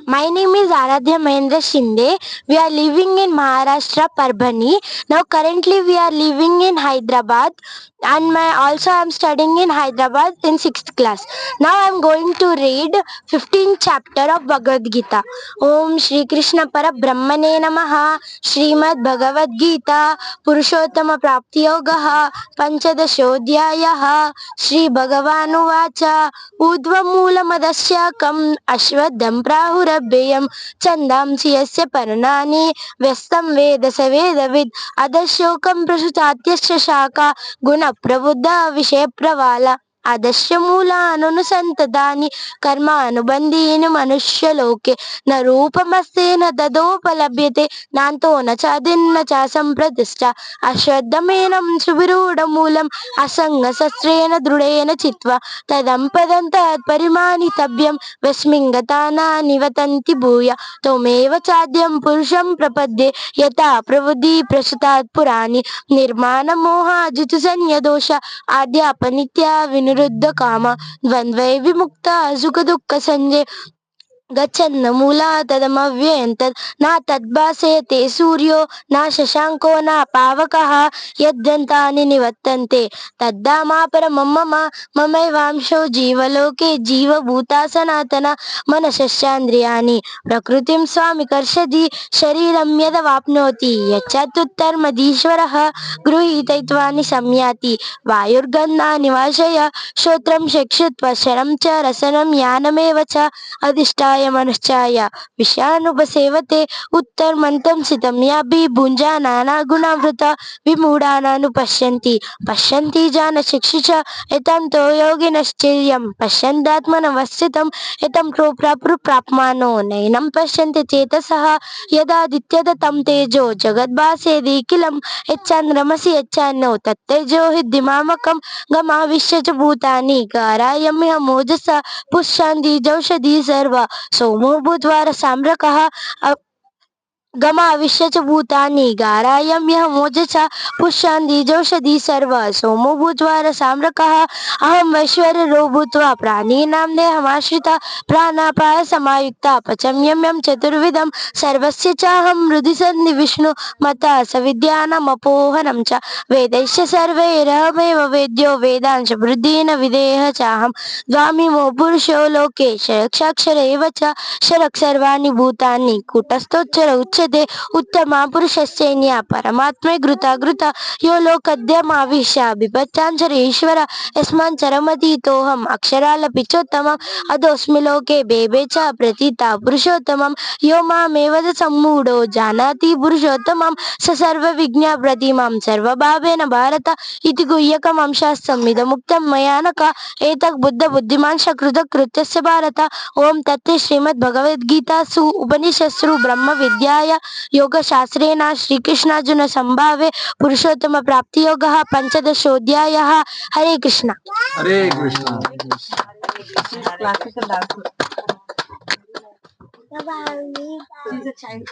My name is Aradhya Mahendra Shinde. We are living in Maharashtra, Parbhani. Now currently we are living in Hyderabad, and also I am studying in Hyderabad in 6th class. Now I am going to read 15th chapter of Bhagavad Gita. Om Shri Krishna Para Brahmane Namaha. Srimad Bhagavad Gita Purushottama Prapti Yogaha Panchadashodhyayaha. Shri Bhagavanuvacha ऊर्ध्वमूलमदस्याकम् अश्वत्थं प्राहुरव्ययम् छन्दांसि यस्य पर्णानि व्यस्तं वेद स वेदविद् अधशोकं प्रसुतात्यस्य शाखा गुणप्रबुद्धा विषयप्रवाला आदस्य मूलाननुसन्ततानि कर्मानुबन्धीनि मनुष्यलोके न रूपमस्ति न तदोपलभ्यते नान्तो न चादिन्न च सम्प्रतिष्ठा अश्वत्थमेनं सुविरूढमूलम् असङ्गशस्त्रेण दृढेन चित्वा तदं पदं तत्परिमाणितव्यं वस्मिन् गता न निवतन्ति भूय त्वमेव चाद्यं पुरुषं प्रपद्ये यथा प्रवृद्धि प्रसुतात् पुराणि निर्माणमोहाजितसंयदोष आद्यापनित्या विनिरुद्ध काम द्वन्द्वै विमुक्ता सुखदुःखसञ्जय गच्छन्न मूला तदमव्ययं तत् न तद्भासयते सूर्यो न शशाङ्को न पावकः यद्दन्तानि निवर्तन्ते तद्धामा परमं मम ममैवांशो जीवलोके जीवभूता सनातना मनसस्यान्द्रियाणि प्रकृतिं स्वामिकर्षति शरीरं यदवाप्नोति यच्चात्तुत्तरमधीश्वरः गृहीतैत्वानि संयाति वायुर्गन्धानि वाशय श्रोत्रं चक्षुत्वशरं च रसनं यानमेव च अधिष्ठाय मनश्चाय विषयानुपसेवते उत्तरमन्तं सितं याभिः भुञ्जानानागुणावृता विमूढानानुपश्यन्ति पश्यन्ति जानचक्षु च एतं तो योगिनश्चर्यं पश्यन्त्यात्मनवस्थितं एतं तो प्राप्मानो नैनं पश्यन्ति चेतसः यदादित्यदतं तेजो जगद्भासेदिखिलं यच्चन्द्रमसि यच्चान्नो तत्तेजो हि दिमामकं गमाविश्य च भूतानि गारायम्य मोजसा पुष्यान्ति जौषधि सर्व सोमो भूत्वा रसाम्रकः गमाविश्य च भूतानि गारायम्यः मोजसा पुष्यान्ति जौषधि सर्व सोमो भूत्वा रसाम्रकः अहं वैश्वर्यो भूत्वा प्राणिनां देहमाश्रिता प्राणापाय समायुक्ता पचम्यम्यं चतुर्विधं सर्वस्य चाहं हृदि सन्धि विष्णु मता सविद्यानामपोहनं च वेदैश्च सर्वैरहमेव वेद्यो वेदांश वृद्धीन विधेयः चाहं द्वामिमो पुरुषो लोके क्षरक्षाक्षर एव च क्षरक् सर्वाणि भूतानि कूटस्थोच्चर उच्यते उत्तमा पुरुषस्यैन्या परमात्मे घृता घृता यो लोकद्यमाविश्य बिभत्साञ्चर ईश्वर यस्माञ्चरमतीतोऽहम् अक्षरालपिचोत्तमम् अधोऽस्मि लोके बेबे च प्रतीता पुरुषोत्तमं यो मामेव सम्मूढो जानाति पुरुषोत्तमं स सर्वविज्ञप्रतिमां सर्वभावेन भारत इति गुह्यकमं शास्त्रम् इदमुक्तं मया नघ एतत् बुद्धबुद्धिमान् सकृतकृत्यस्य भारत ओं तत्ते श्रीमद्भगवद्गीतासु उपनिषत्सु ब्रह्मविद्याया योगशास्त्रेण श्रीकृष्णार्जुन संभावे पुरुषोत्तम प्राप्ति योगः पंचदशोऽध्यायः। हरे कृष्णा। हरे कृष्णा। She's a child.